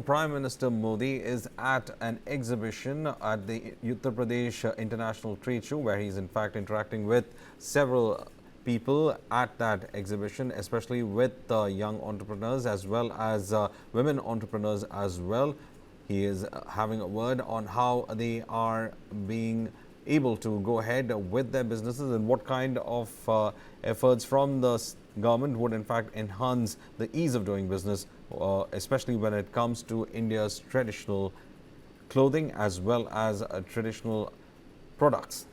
Prime Minister Modi is at an exhibition at the Uttar Pradesh International Trade Show, where he's in fact interacting with several people at that exhibition, especially with young entrepreneurs as well as women entrepreneurs as well. He is having a word on how they are being able to go ahead with their businesses and what kind of efforts from the government would in fact enhance the ease of doing business, especially when it comes to India's traditional clothing as well as traditional products.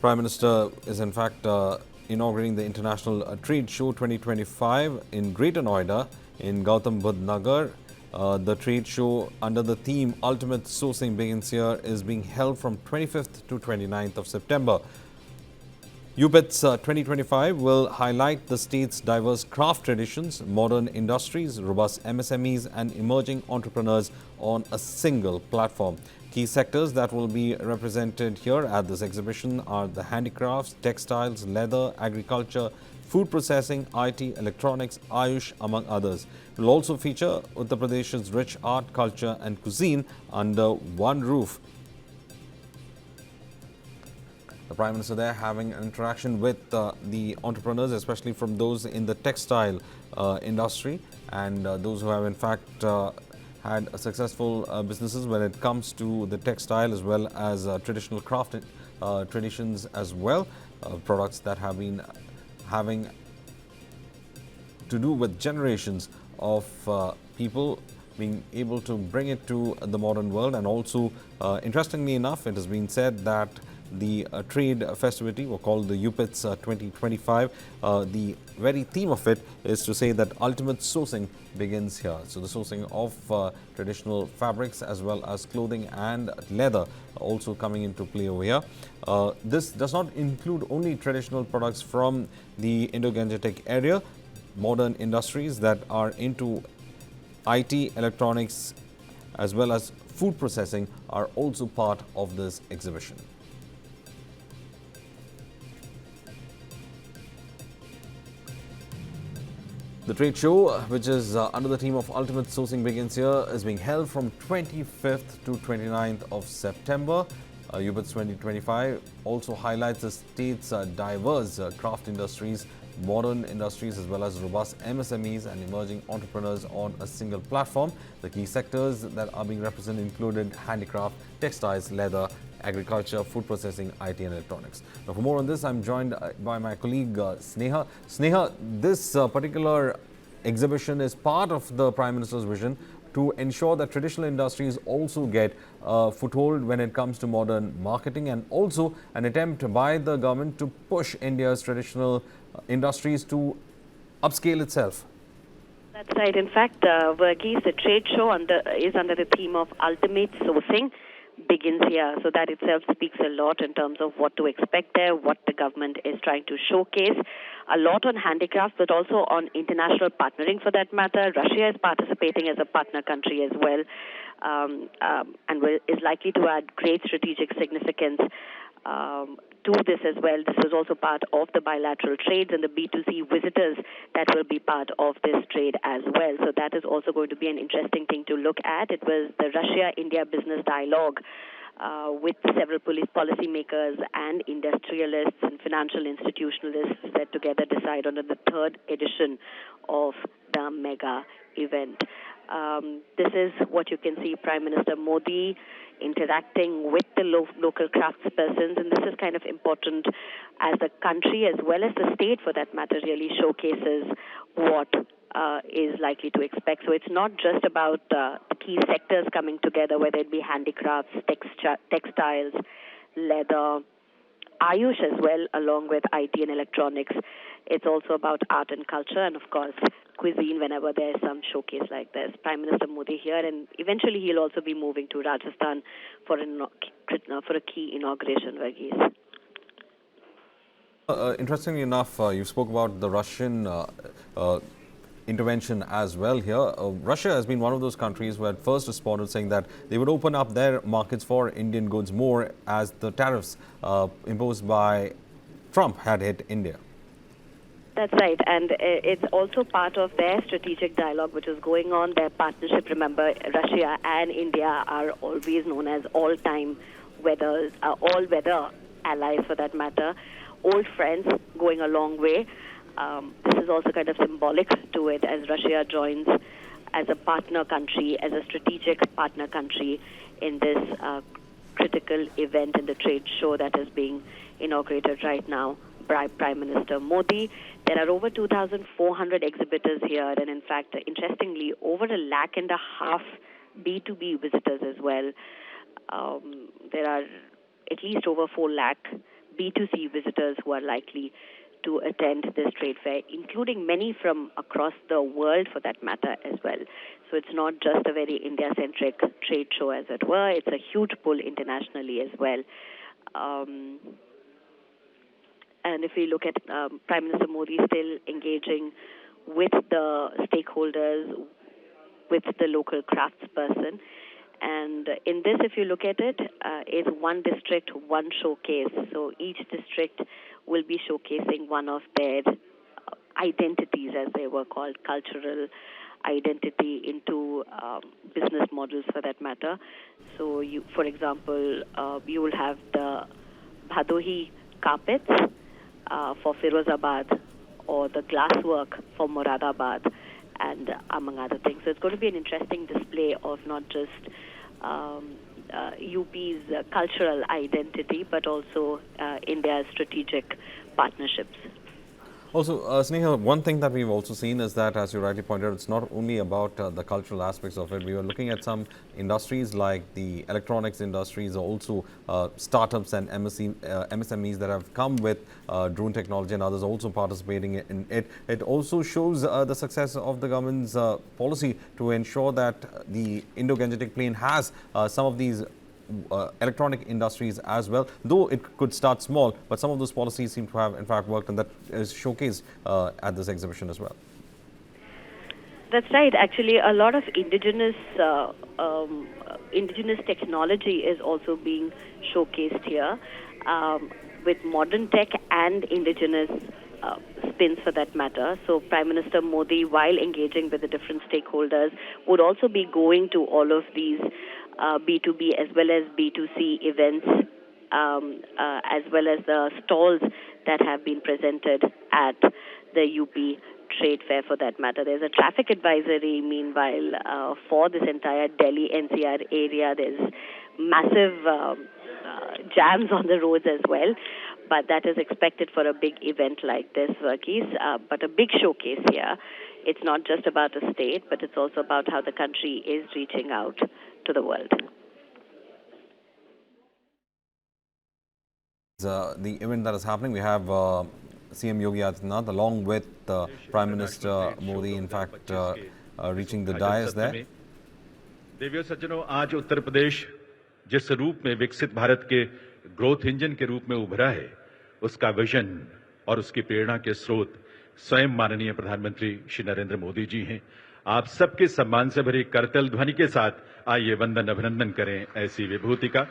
Prime Minister is in fact inaugurating the International Trade Show 2025 in Greater Noida in Gautam Budh Nagar. The trade show under the theme Ultimate Sourcing Begins Here is being held from 25th to 29th of September. UPITS 2025 will highlight the state's diverse craft traditions, modern industries, robust MSMEs and emerging entrepreneurs on a single platform. Key sectors that will be represented here at this exhibition are the handicrafts, textiles, leather, agriculture, food processing, IT, electronics, Ayush, among others. It will also feature Uttar Pradesh's rich art, culture and cuisine under one roof. The Prime Minister there having an interaction with the entrepreneurs, especially from those in the textile industry and those who have in fact had successful businesses when it comes to the textile as well as traditional craft traditions as well, products that have been having to do with generations of people being able to bring it to the modern world. And also, interestingly enough, it has been said that the trade festivity, or called the UPITS 2025, the very theme of it is to say that ultimate sourcing begins here. So the sourcing of traditional fabrics as well as clothing and leather also coming into play over here. This does not include only traditional products from the Indo-Gangetic area. Modern industries that are into IT, electronics as well as food processing are also part of this exhibition. The trade show, which is under the theme of Ultimate Sourcing Begins Here, is being held from 25th to 29th of September. UPITS 2025 also highlights the state's diverse craft industries, modern industries as well as robust MSMEs and emerging entrepreneurs on a single platform. The key sectors that are being represented included handicraft, textiles, leather, agriculture, food processing, IT and electronics. Now for more on this, I'm joined by my colleague Sneha. Sneha, this particular exhibition is part of the Prime Minister's vision to ensure that traditional industries also get a foothold when it comes to modern marketing, and also an attempt by the government to push India's traditional industries to upscale itself. That's right. In fact, Verghese, the trade show is under the theme of Ultimate Sourcing Begins Here. So that itself speaks a lot in terms of what to expect there, what the government is trying to showcase. A lot on handicrafts, but also on international partnering for that matter. Russia is participating as a partner country as well, and is likely to add great strategic significance to this as well. This is also part of the bilateral trades and the B2C visitors that will be part of this trade as well. So that is also going to be an interesting thing to look at. It was the Russia-India Business Dialogue with several policymakers and industrialists and financial institutionalists that together decide on the third edition of the mega event. This is what you can see Prime Minister Modi interacting with the local craftspersons, and this is kind of important as the country as well as the state for that matter really showcases what is likely to expect. So it's not just about the key sectors coming together, whether it be handicrafts, textiles, leather, Ayush as well, along with IT and electronics. It's also about art and culture and, of course, cuisine whenever there's some showcase like this. Prime Minister Modi here, and eventually he'll also be moving to Rajasthan for a key inauguration, Verghese. Interestingly enough, you spoke about the Russian intervention as well here. Russia has been one of those countries who had first responded saying that they would open up their markets for Indian goods more as the tariffs imposed by Trump had hit India. That's right, and it's also part of their strategic dialogue which is going on, their partnership. Remember, Russia and India are always known as all-weather allies for that matter, old friends going a long way. This is also kind of symbolic to it as Russia joins as a partner country, as a strategic partner country in this critical event in the trade show that is being inaugurated right now by Prime Minister Modi. There are over 2,400 exhibitors here, and in fact, interestingly, over 150,000 B2B visitors as well. There are at least over 4 lakh B2C visitors who are likely to attend this trade fair, including many from across the world for that matter as well. So it's not just a very India-centric trade show as it were, it's a huge pull internationally as well. And if we look at Prime Minister Modi still engaging with the stakeholders, with the local craftsperson. And in this, if you look at it, is one district, one showcase. So each district will be showcasing one of their identities, as they were called, cultural identity into business models for that matter. So, you, for example, you will have the Bhadohi carpets for Firozabad, or the glasswork for Moradabad, and among other things. So it's going to be an interesting display of not just UP's cultural identity, but also India's strategic partnerships. Also, Sneha, one thing that we've also seen is that, as you rightly pointed out, it's not only about the cultural aspects of it. We were looking at some industries like the electronics industries, also startups and MSMEs that have come with drone technology, and others also participating in it. It also shows the success of the government's policy to ensure that the Indo-Gangetic Plain has some of these electronic industries as well, though it could start small, but some of those policies seem to have in fact worked, and that is showcased at this exhibition as well. That's right. Actually, a lot of indigenous technology is also being showcased here, with modern tech and indigenous spins for that matter. So Prime Minister Modi, while engaging with the different stakeholders, would also be going to all of these B2B as well as B2C events, as well as the stalls that have been presented at the UP Trade Fair for that matter. There's a traffic advisory, meanwhile, for this entire Delhi NCR area. There's massive jams on the roads as well, but that is expected for a big event like this, Verghese, but a big showcase here. It's not just about a state, but it's also about how the country is reaching out to the world. The event that is happening, we have CM Yogi Adityanath along with Prime Minister Modi, in fact, reaching the dais there. देवियों सज्जनों, आज उत्तर प्रदेश जिस रूप में विकसित भारत के growth engine के रूप में उभरा है, उसका विजन और उसकी प्रेरणा के स्रोत स्वयं माननीय प्रधानमंत्री श्री नरेंद्र मोदी जी हैं। आप सबके सम्मान से भरी करतल ध्वनि के साथ आइए वंदन अभिनंदन करें ऐसी विभूति का।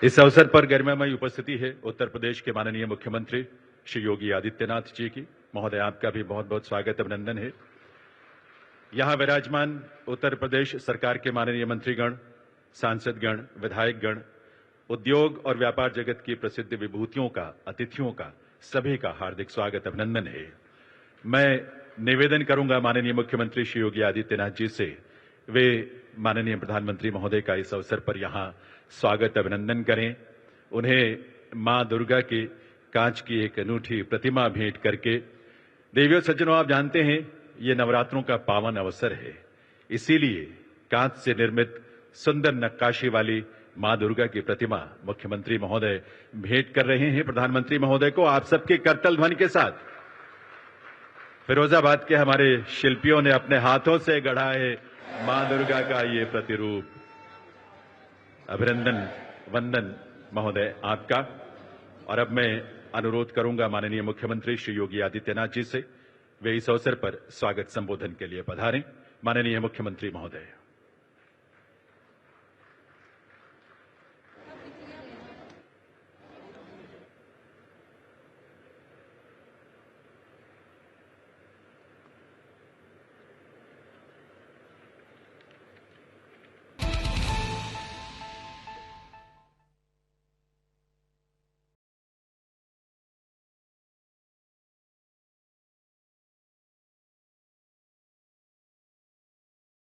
इस अवसर पर गरिमामयी उपस्थिति है उत्तर प्रदेश के माननीय मुख्यमंत्री श्री योगी आदित्यनाथ जी की। महोदय, आपका भी बहुत बहुत स्वागत अभिनंदन है। यहां विराजमान उत्तर प्रदेश सरकार के माननीय मंत्रीगण, सांसदगण, विधायकगण, उद्योग और व्यापार जगत की प्रसिद्ध विभूतियों का, अतिथियों का, सभी का हार्दिक स्वागत अभिनंदन है। मैं निवेदन करूंगा माननीय मुख्यमंत्री श्री योगी आदित्यनाथ जी से, वे माननीय प्रधानमंत्री महोदय का इस अवसर पर यहां स्वागत अभिनंदन करें। उन्हें मां दुर्गा की कांच की एक अनूठी प्रतिमा भेंट करके, देवियों सज्जनों, आप जानते हैं ये नवरात्रों का पावन अवसर है, इसीलिए कांच से निर्मित सुंदर नक्काशी वाली मां दुर्गा की प्रतिमा मुख्यमंत्री महोदय भेंट कर रहे हैं प्रधानमंत्री महोदय को, आप सबके करतल ध्वनि के साथ। फिरोजाबाद के हमारे शिल्पियों ने अपने हाथों से गढ़ा है मां दुर्गा का ये प्रतिरूप। अभिनंदन, वंदन महोदय आपका। और अब मैं अनुरोध करूंगा माननीय मुख्यमंत्री श्री योगी आदित्यनाथ जी से, वे इस अवसर पर स्वागत संबोधन के लिए पधारें। माननीय मुख्यमंत्री महोदय।